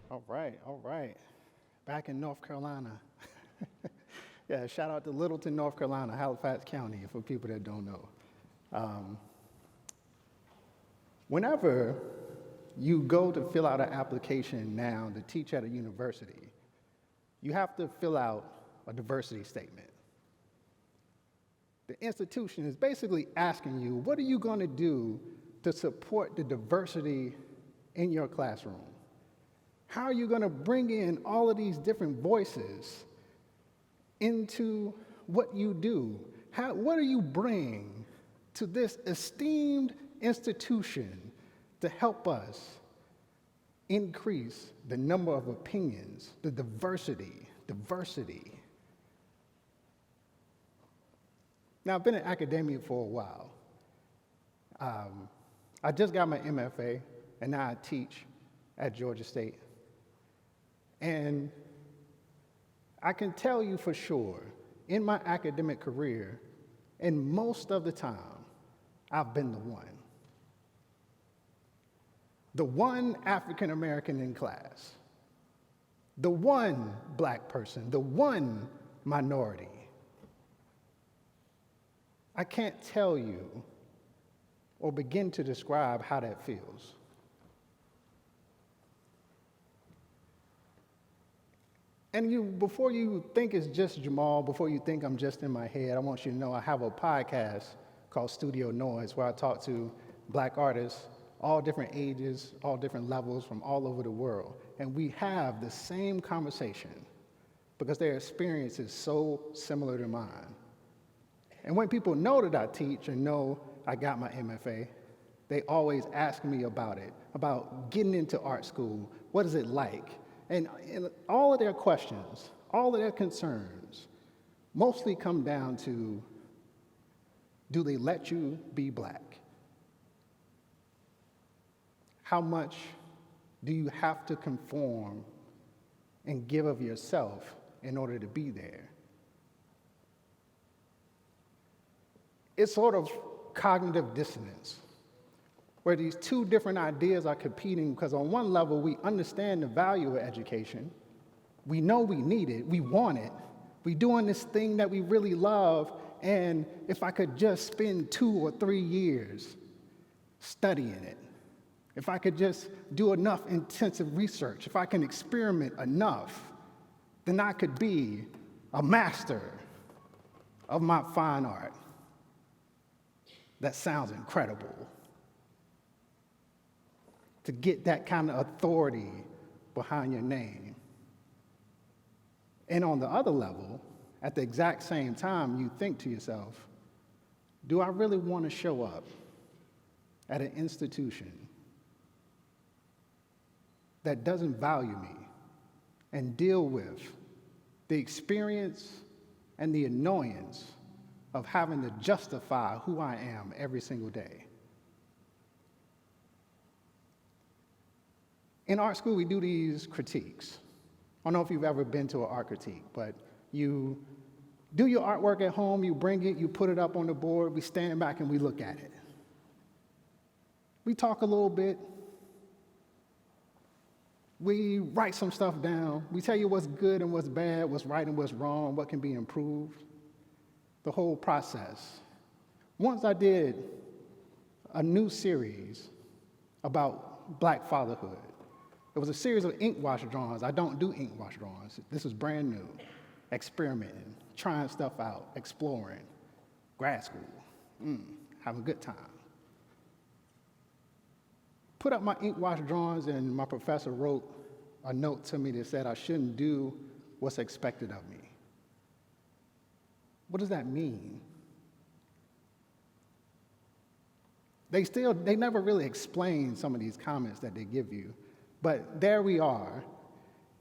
All right, all right. Back in North Carolina. Yeah, shout out to Littleton, North Carolina, Halifax County, for people that don't know. Um, Whenever you go to fill out an application now to teach at a university, you have to fill out a diversity statement. The institution is basically asking you, what are you going to do to support the diversity in your classroom? How are you going to bring in all of these different voices into what you do? What do you bring to this esteemed institution to help us increase the number of opinions, the diversity? Now, I've been in academia for a while. I just got my MFA, and now I teach at Georgia State. And I can tell you for sure, in my academic career, and most of the time, I've been the one. The one African American in class, the one black person, the one minority. I can't tell you or begin to describe how that feels. And before you think it's just Jamaal, before you think I'm just in my head, I want you to know I have a podcast called Studio Noise where I talk to black artists, all different ages, all different levels from all over the world. And we have the same conversation because their experience is so similar to mine. And when people know that I teach and know I got my MFA, they always ask me about it, about getting into art school, what is it like? And all of their questions, all of their concerns, mostly come down to, do they let you be black? How much do you have to conform and give of yourself in order to be there? It's sort of cognitive dissonance, where these two different ideas are competing because on one level, we understand the value of education. We know we need it, we want it. We're doing this thing that we really love, and if I could just spend 2 or 3 years studying it, if I could just do enough intensive research, if I can experiment enough, then I could be a master of my fine art. That sounds incredible. To get that kind of authority behind your name. And on the other level, at the exact same time, you think to yourself, do I really want to show up at an institution that doesn't value me and deal with the experience and the annoyance of having to justify who I am every single day? In art school, we do these critiques. I don't know if you've ever been to an art critique, but you do your artwork at home, you bring it, you put it up on the board, we stand back and we look at it. We talk a little bit. We write some stuff down. We tell you what's good and what's bad, what's right and what's wrong, what can be improved. The whole process. Once I did a new series about black fatherhood. It was a series of ink wash drawings. I don't do ink wash drawings. This was brand new. Experimenting, trying stuff out, exploring. Grad school, having a good time. Put up my ink wash drawings and my professor wrote a note to me that said I shouldn't do what's expected of me. What does that mean? They never really explain some of these comments that they give you. But there we are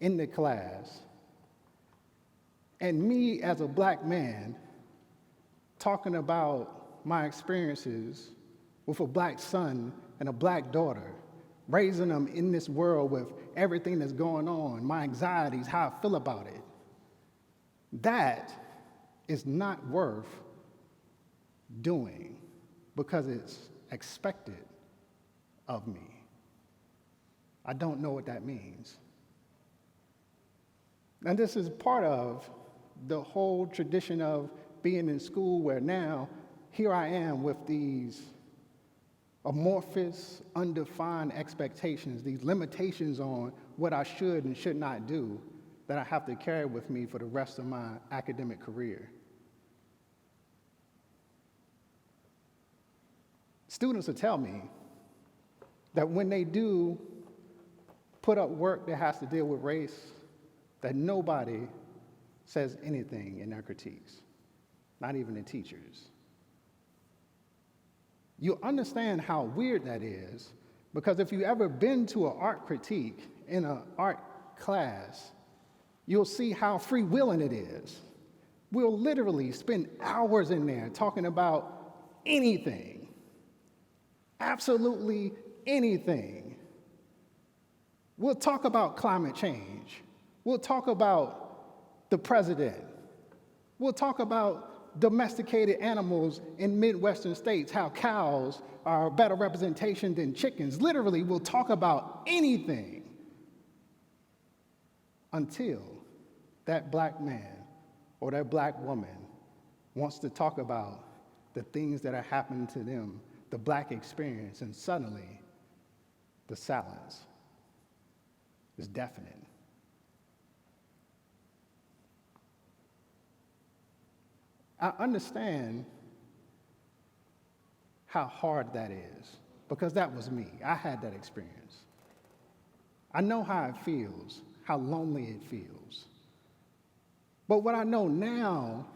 in the class, and me as a black man talking about my experiences with a black son and a black daughter, raising them in this world with everything that's going on, my anxieties, how I feel about it. That is not worth doing because it's expected of me. I don't know what that means. And this is part of the whole tradition of being in school where now here I am with these amorphous, undefined expectations, these limitations on what I should and should not do that I have to carry with me for the rest of my academic career. Students will tell me that when they do put up work that has to deal with race, that nobody says anything in their critiques, not even the teachers. You understand how weird that is, because if you've ever been to an art critique in an art class, you'll see how freewheeling it is. We'll literally spend hours in there talking about anything, absolutely anything. We'll talk about climate change. We'll talk about the president. We'll talk about domesticated animals in Midwestern states, how cows are a better representation than chickens. Literally, we'll talk about anything until that black man or that black woman wants to talk about the things that are happening to them, the black experience, and suddenly the silence is deafening. I understand how hard that is, because that was me. I had that experience. I know how it feels, how lonely it feels. But what I know now,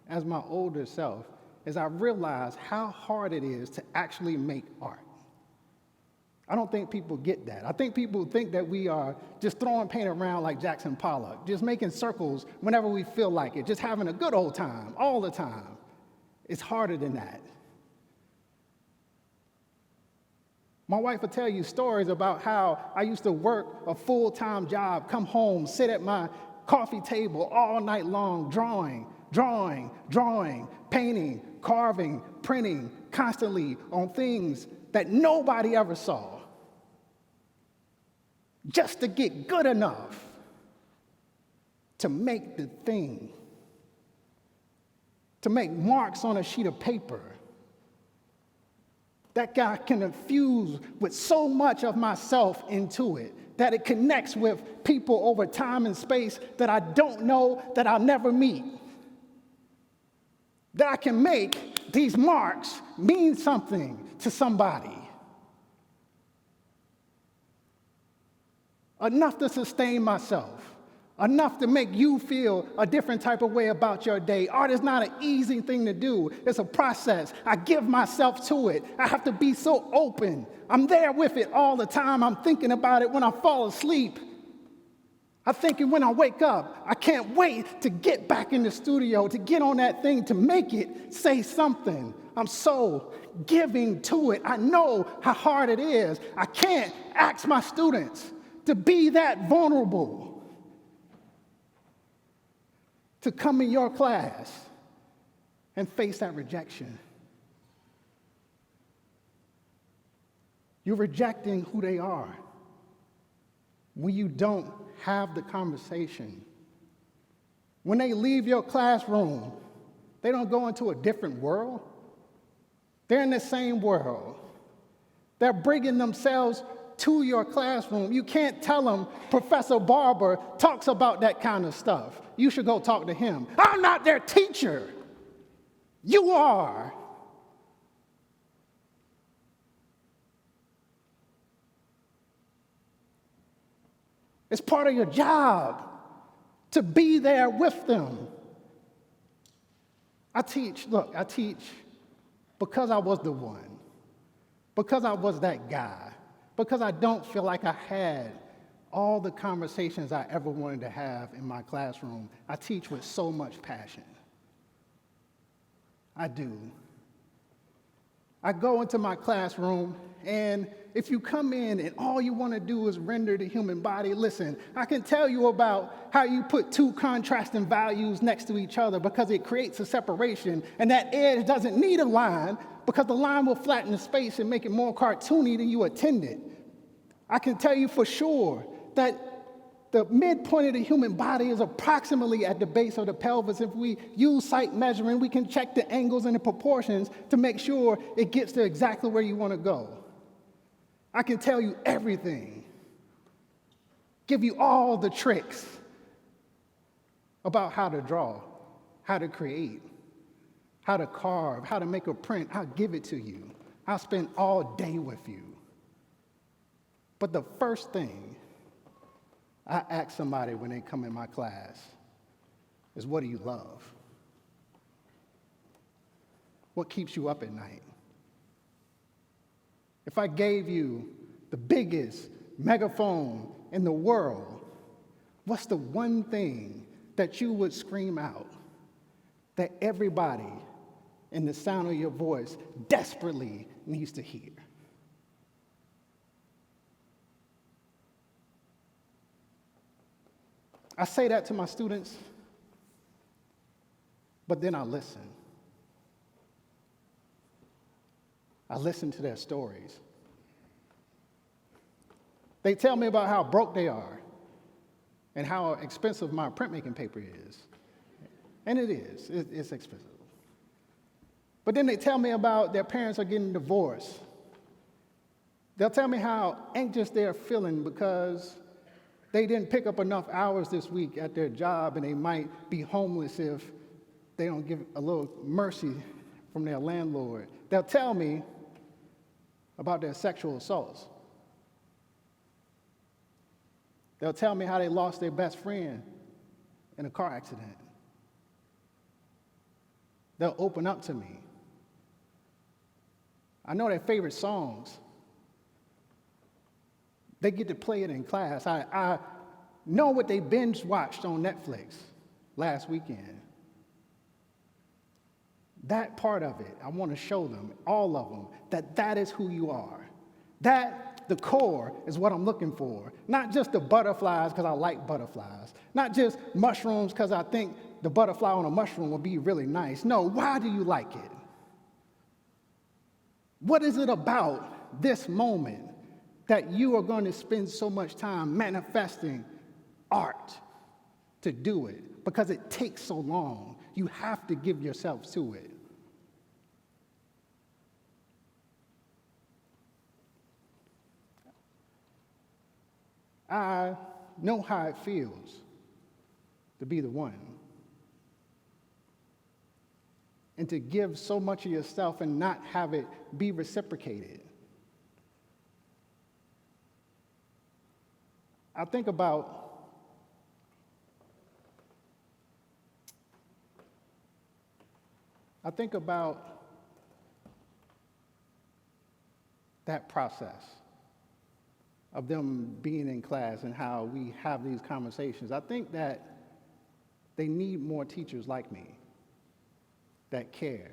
as my older self, is I realize how hard it is to actually make art. I don't think people get that. I think people think that we are just throwing paint around like Jackson Pollock, just making circles whenever we feel like it, just having a good old time all the time. It's harder than that. My wife will tell you stories about how I used to work a full-time job, come home, sit at my coffee table all night long, drawing, painting, carving, printing, constantly on things that nobody ever saw, just to get good enough to make the thing, to make marks on a sheet of paper. That guy can infuse with so much of myself into it that it connects with people over time and space that I don't know, that I'll never meet. That I can make these marks mean something to somebody. Enough to sustain myself. Enough to make you feel a different type of way about your day. Art is not an easy thing to do. It's a process. I give myself to it. I have to be so open. I'm there with it all the time. I'm thinking about it when I fall asleep. I'm thinking when I wake up. I can't wait to get back in the studio, to get on that thing, to make it say something. I'm so giving to it. I know how hard it is. I can't ask my students to be that vulnerable, to come in your class and face that rejection. You're rejecting who they are when you don't have the conversation. When they leave your classroom, they don't go into a different world. They're in the same world. They're bringing themselves to your classroom. You can't tell them Professor Barber talks about that kind of stuff. You should go talk to him. I'm not their teacher. You are. It's part of your job to be there with them. I teach because I was the one, because I was that guy, because I don't feel like I had all the conversations I ever wanted to have in my classroom. I teach with so much passion. I do. I go into my classroom, and if you come in and all you want to do is render the human body, listen, I can tell you about how you put two contrasting values next to each other because it creates a separation, and that edge doesn't need a line because the line will flatten the space and make it more cartoony than you intended. I can tell you for sure that The midpoint of the human body is approximately at the base of the pelvis. If we use sight measuring, we can check the angles and the proportions to make sure it gets to exactly where you want to go. I can tell you everything, give you all the tricks about how to draw, how to create, how to carve, how to make a print. I'll give it to you. I'll spend all day with you. But the first thing I ask somebody when they come in my class is, what do you love? What keeps you up at night? If I gave you the biggest megaphone in the world, what's the one thing that you would scream out that everybody in the sound of your voice desperately needs to hear? I say that to my students, but then I listen. I listen to their stories. They tell me about how broke they are and how expensive my printmaking paper is. And it is. It's expensive. But then they tell me about their parents are getting divorced. They'll tell me how anxious they're feeling because they didn't pick up enough hours this week at their job, and they might be homeless if they don't give a little mercy from their landlord. They'll tell me about their sexual assaults. They'll tell me how they lost their best friend in a car accident. They'll open up to me. I know their favorite songs. They get to play it in class. I know what they binge watched on Netflix last weekend. That part of it, I want to show them, all of them, that is who you are. That, the core, is what I'm looking for. Not just the butterflies because I like butterflies. Not just mushrooms because I think the butterfly on a mushroom will be really nice. No, why do you like it? What is it about this moment that you are going to spend so much time manifesting art to do it? Because it takes so long. You have to give yourself to it. I know how it feels to be the one and to give so much of yourself and not have it be reciprocated. I think about that process of them being in class and how we have these conversations. I think that they need more teachers like me that care,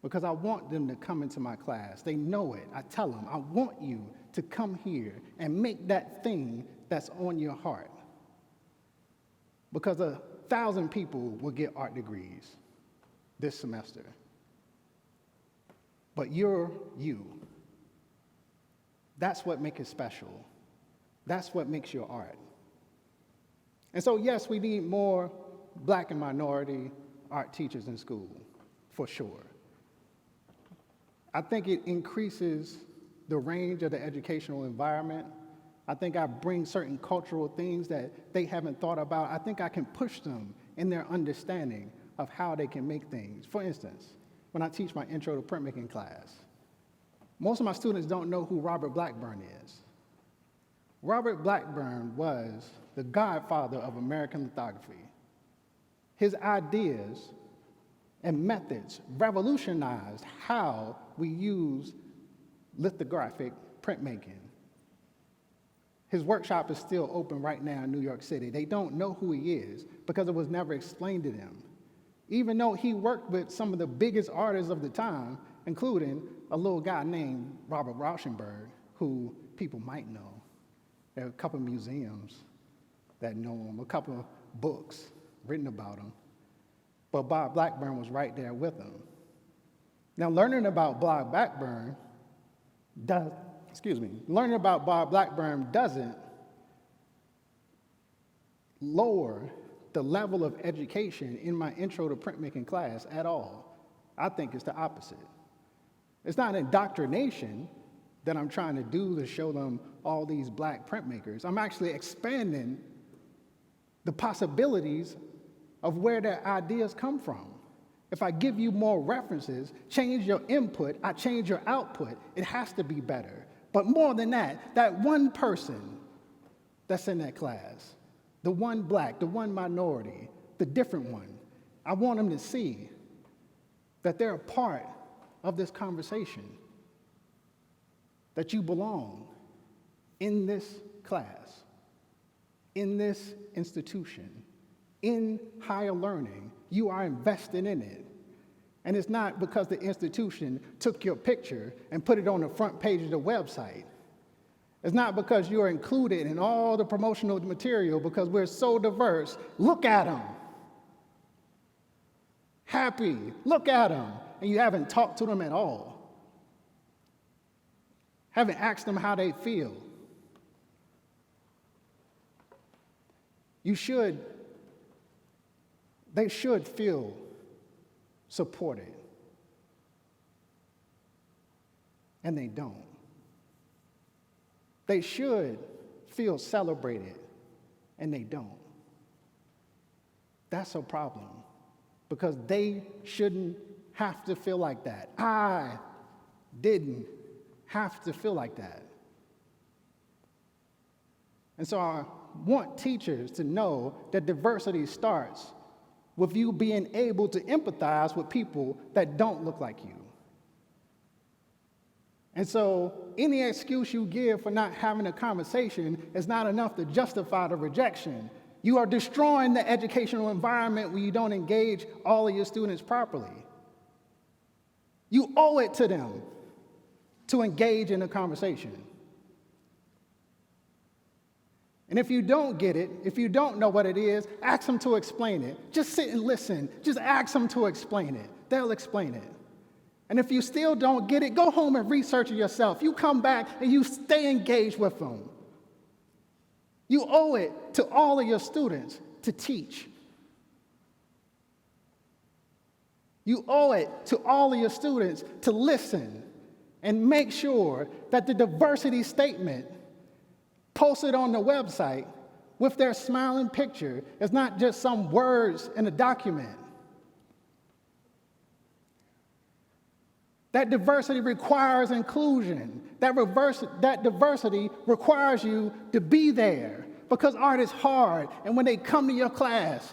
because I want them to come into my class. They know it. I tell them, I want you to come here and make that thing that's on your heart, because 1,000 people will get art degrees this semester. But you're you. That's what makes it special. That's what makes your art. And so, yes, we need more Black and minority art teachers in school, for sure. I think it increases the range of the educational environment. I think I bring certain cultural things that they haven't thought about. I think I can push them in their understanding of how they can make things. For instance, when I teach my intro to printmaking class, most of my students don't know who Robert Blackburn is. Robert Blackburn was the godfather of American lithography. His ideas and methods revolutionized how we use lithographic printmaking. His workshop is still open right now in New York City. They don't know who he is because it was never explained to them. Even though he worked with some of the biggest artists of the time, including a little guy named Robert Rauschenberg, who people might know. There are a couple of museums that know him, a couple of books written about him. But Bob Blackburn was right there with him. Now, learning about Bob Blackburn doesn't lower the level of education in my intro to printmaking class at all. I think it's the opposite. It's not indoctrination that I'm trying to do to show them all these black printmakers. I'm actually expanding the possibilities of where their ideas come from. If I give you more references, change your input, I change your output, it has to be better. But more than that, that one person that's in that class, the one black, the one minority, the different one, I want them to see that they're a part of this conversation, that you belong in this class, in this institution, in higher learning. You are invested in it. And it's not because the institution took your picture and put it on the front page of the website. It's not because you're included in all the promotional material because we're so diverse. Look at them. Happy. Look at them. And you haven't talked to them at all. Haven't asked them how they feel. They should feel supported. And they don't. They should feel celebrated, and they don't. That's a problem, because they shouldn't have to feel like that. I didn't have to feel like that. And so I want teachers to know that diversity starts with you being able to empathize with people that don't look like you. And so any excuse you give for not having a conversation is not enough to justify the rejection. You are destroying the educational environment when you don't engage all of your students properly. You owe it to them to engage in a conversation. And if you don't get it, if you don't know what it is, ask them to explain it. Just sit and listen. Just ask them to explain it. They'll explain it. And if you still don't get it, go home and research it yourself. You come back and you stay engaged with them. You owe it to all of your students to teach. You owe it to all of your students to listen and make sure that the diversity statement posted on the website with their smiling picture is not just some words in a document. That diversity requires inclusion. That diversity requires you to be there, because art is hard. And when they come to your class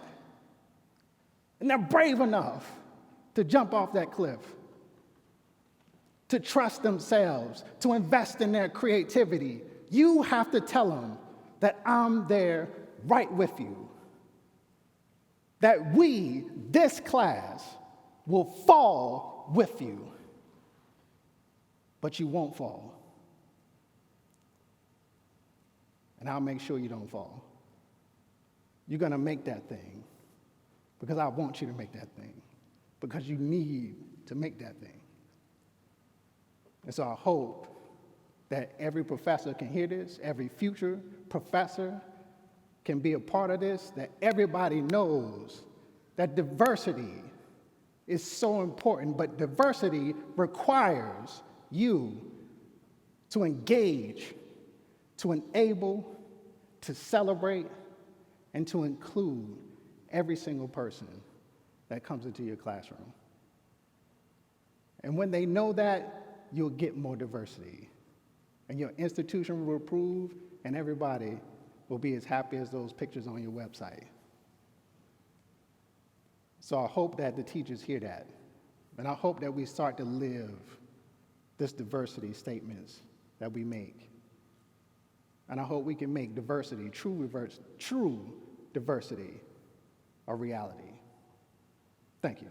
and they're brave enough to jump off that cliff, to trust themselves, to invest in their creativity, you have to tell them that I'm there right with you. That we, this class, will fall with you. But you won't fall. And I'll make sure you don't fall. You're going to make that thing because I want you to make that thing, because you need to make that thing. And so I hope that every professor can hear this, every future professor can be a part of this, that everybody knows that diversity is so important, but diversity requires you to engage, to enable, to celebrate, and to include every single person that comes into your classroom. And when they know that, you'll get more diversity. And your institution will improve, and everybody will be as happy as those pictures on your website. So I hope that the teachers hear that. And I hope that we start to live this diversity statements that we make. And I hope we can make diversity, true diversity, a reality. Thank you.